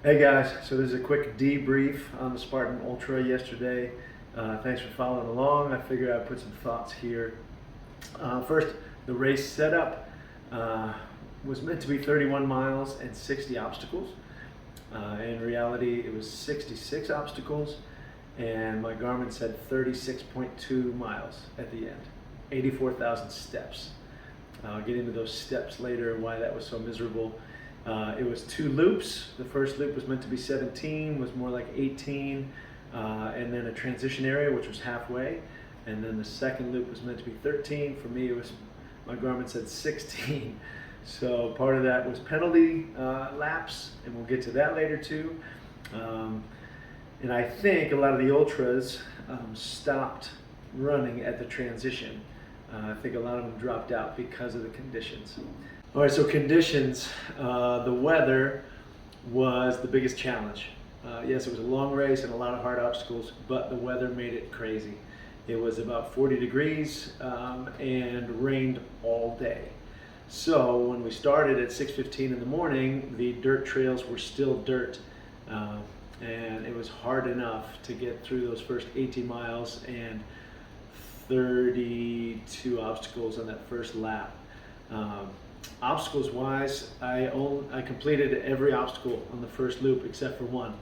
Hey guys, so this is a quick debrief on the Spartan Ultra yesterday. Thanks for following along. I figured I'd put some thoughts here. First, the race setup was meant to be 31 miles and 60 obstacles. In reality, it was 66 obstacles, and my Garmin said 36.2 miles at the end, 84,000 steps. I'll get into those steps later and why that was so miserable. It was two loops. The first loop was meant to be 17, was more like 18, and then a transition area, which was halfway. And then the second loop was meant to be 13. For me, my Garmin said 16. So part of that was penalty laps, and we'll get to that later too. And I think a lot of the ultras stopped running at the transition. I think a lot of them dropped out because of the conditions. All right, so conditions. The weather was the biggest challenge. Yes, it was a long race and a lot of hard obstacles, but the weather made it crazy. It was about 40 degrees and rained all day. So when we started at 6:15 in the morning, the dirt trails were still dirt. And it was hard enough to get through those first 18 miles and 32 obstacles on that first lap. Obstacles wise, I completed every obstacle on the first loop except for one.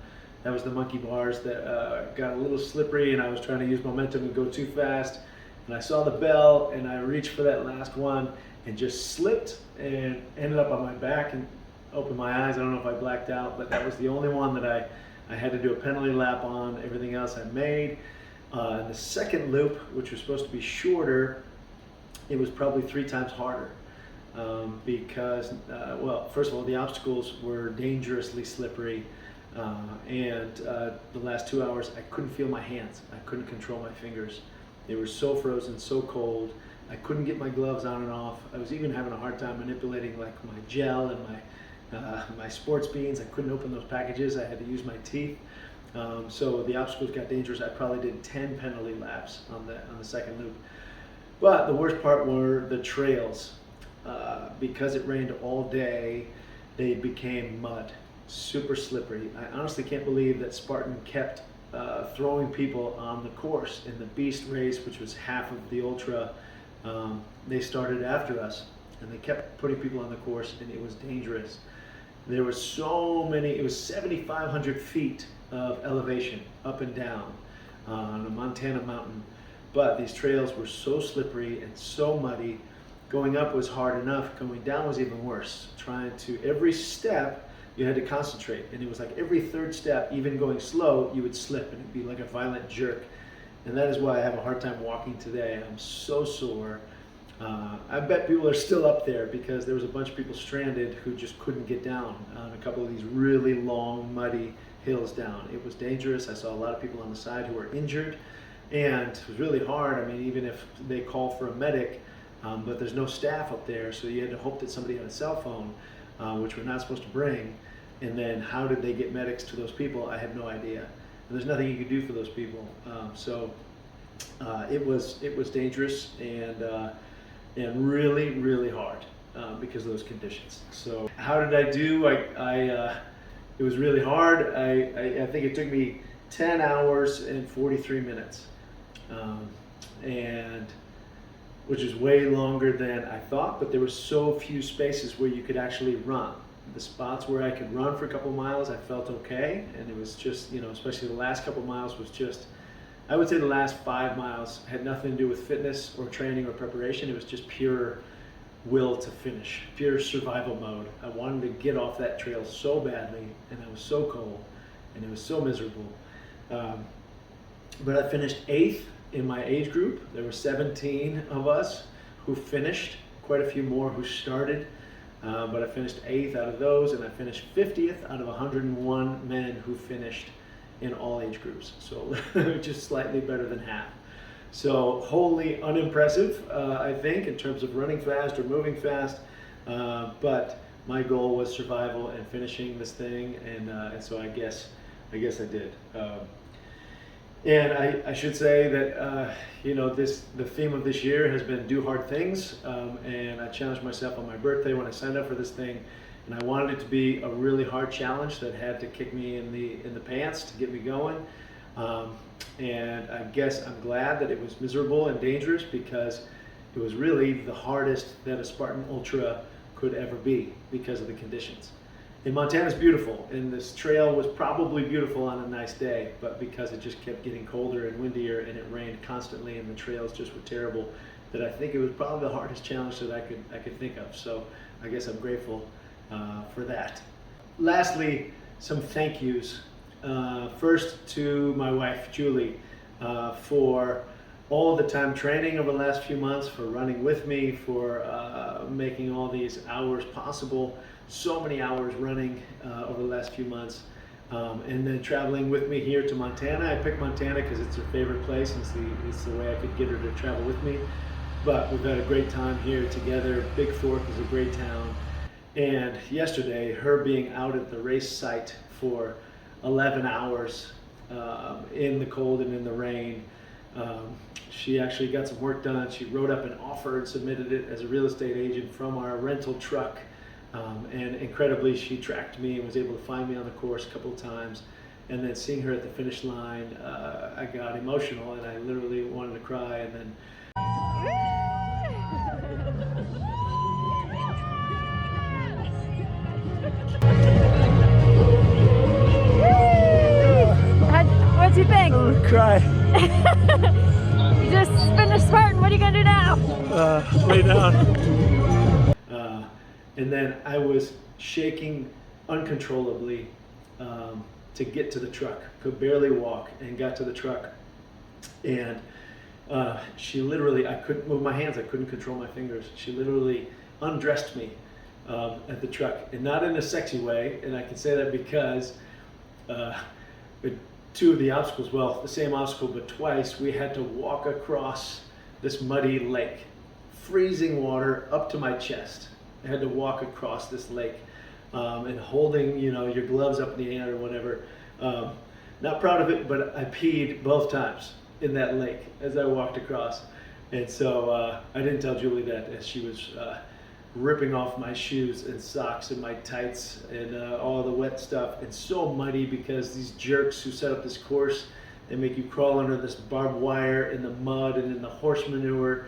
That was the monkey bars that got a little slippery, and I was trying to use momentum and go too fast. And I saw the bell, and I reached for that last one and just slipped and ended up on my back and opened my eyes. I don't know if I blacked out, but that was the only one that I had to do a penalty lap on. Everything else I made. The second loop, which was supposed to be shorter, it was probably 3 times harder. Because, well, first of all, the obstacles were dangerously slippery, and the last 2 hours I couldn't feel my hands. I couldn't control my fingers. They were so frozen, so cold. I couldn't get my gloves on and off. I was even having a hard time manipulating like my gel and my sports beans. I couldn't open those packages. I had to use my teeth. So the obstacles got dangerous. I probably did 10 penalty laps on the second loop. But the worst part were the trails. Because it rained all day, they became mud, super slippery. I honestly can't believe that Spartan kept throwing people on the course. In the Beast race, which was half of the Ultra, they started after us, and they kept putting people on the course, and it was dangerous. There were so many, it was 7,500 feet of elevation up and down on a Montana mountain, but these trails were so slippery and so muddy. Going up was hard enough, going down was even worse. Every step you had to concentrate, and it was like every third step, even going slow, you would slip and it'd be like a violent jerk. And that is why I have a hard time walking today. I'm so sore. I bet people are still up there because there was a bunch of people stranded who just couldn't get down on a couple of these really long, muddy hills down. It was dangerous. I saw a lot of people on the side who were injured, and it was really hard. I mean, even if they call for a medic, but there's no staff up there, so you had to hope that somebody had a cell phone, which we're not supposed to bring. And then how did they get medics to those people? I have no idea. And there's nothing you could do for those people. So it was dangerous and really, really hard because of those conditions. So how did I do? It was really hard. I think it took me 10 hours and 43 minutes. And which is way longer than I thought, but there were so few spaces where you could actually run. The spots where I could run for a couple miles, I felt okay, and it was just, especially the last couple miles was just, I would say the last 5 miles had nothing to do with fitness or training or preparation. It was just pure will to finish, pure survival mode. I wanted to get off that trail so badly, and I was so cold, and it was so miserable. But I finished 8th in my age group. There were 17 of us who finished, quite a few more who started, but I finished 8th out of those, and I finished 50th out of 101 men who finished in all age groups, so just slightly better than half. So wholly unimpressive, I think, in terms of running fast or moving fast, but my goal was survival and finishing this thing, and so I guess I did. And I should say that the theme of this year has been do hard things, and I challenged myself on my birthday when I signed up for this thing, and I wanted it to be a really hard challenge that had to kick me in the pants to get me going. And I guess I'm glad that it was miserable and dangerous, because it was really the hardest that a Spartan Ultra could ever be because of the conditions. And Montana's beautiful, and this trail was probably beautiful on a nice day, but because it just kept getting colder and windier and it rained constantly and the trails just were terrible, that I think it was probably the hardest challenge that I could think of. So I guess I'm grateful for that. Lastly, some thank yous. First to my wife, Julie, for all the time training over the last few months, for running with me, for making all these hours possible. So many hours running over the last few months. And then traveling with me here to Montana. I picked Montana because it's her favorite place, and it's the way I could get her to travel with me. But we've had a great time here together. Big Fork is a great town. And yesterday, her being out at the race site for 11 hours in the cold and in the rain, she actually got some work done. She wrote up an offer and submitted it as a real estate agent from our rental truck. And incredibly, she tracked me and was able to find me on the course a couple of times. And then seeing her at the finish line, I got emotional and I literally wanted to cry. And then what'd you think? I'm gonna cry. You just finished Spartan. What are you gonna do now? Lay down. And then I was shaking uncontrollably to get to the truck. Could barely walk and got to the truck. And she literally, I couldn't move my hands. I couldn't control my fingers. She literally undressed me at the truck, and not in a sexy way. And I can say that because two of the obstacles, well, the same obstacle, but twice, we had to walk across this muddy lake, freezing water up to my chest. I had to walk across this lake and holding, your gloves up in the air or whatever. Not proud of it, but I peed both times in that lake as I walked across. And so I didn't tell Julie that as she was ripping off my shoes and socks and my tights and all the wet stuff. And so muddy because these jerks who set up this course, they make you crawl under this barbed wire in the mud and in the horse manure.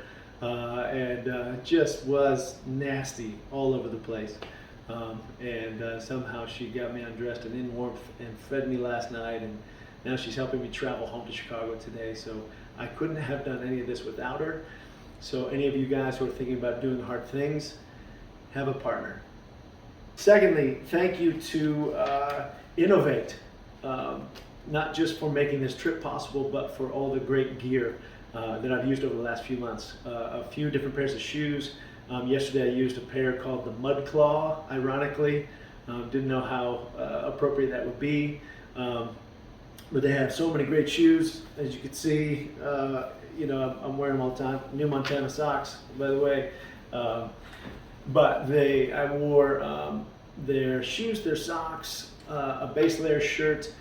Just was nasty all over the place. Somehow she got me undressed and in warmth and fed me last night, and now she's helping me travel home to Chicago today. So I couldn't have done any of this without her. So any of you guys who are thinking about doing hard things, have a partner. Secondly, thank you to Innovate, not just for making this trip possible, but for all the great gear that I've used over the last few months. A few different pairs of shoes. Yesterday I used a pair called the Mud Claw, ironically. Didn't know how appropriate that would be. But they have so many great shoes, as you can see. I'm wearing them all the time. New Montana socks, by the way. But I wore their shoes, their socks, a base layer shirt,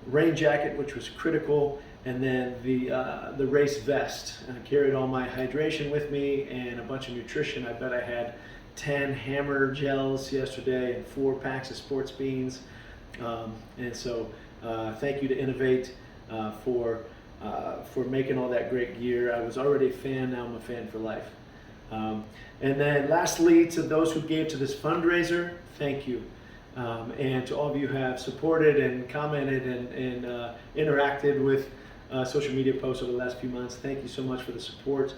rain jacket, which was critical, and then the race vest. And I carried all my hydration with me and a bunch of nutrition. I bet I had 10 hammer gels yesterday and 4 packs of sports beans. Thank you to Innovate for making all that great gear. I was already a fan, now I'm a fan for life. And then lastly, to those who gave to this fundraiser, thank you. And to all of you who have supported and commented and interacted with social media posts over the last few months, thank you so much for the support.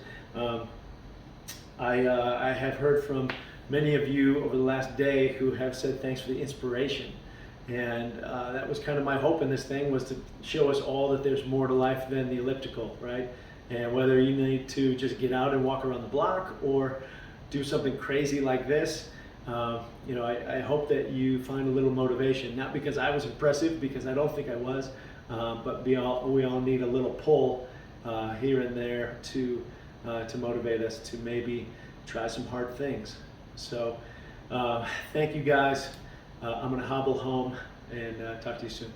I have heard from many of you over the last day who have said thanks for the inspiration. And that was kind of my hope in this thing, was to show us all that there's more to life than the elliptical, right? And whether you need to just get out and walk around the block or do something crazy like this, I hope that you find a little motivation, not because I was impressive, because I don't think I was, but we all need a little pull here and there to motivate us to maybe try some hard things. So thank you guys. I'm gonna hobble home and talk to you soon.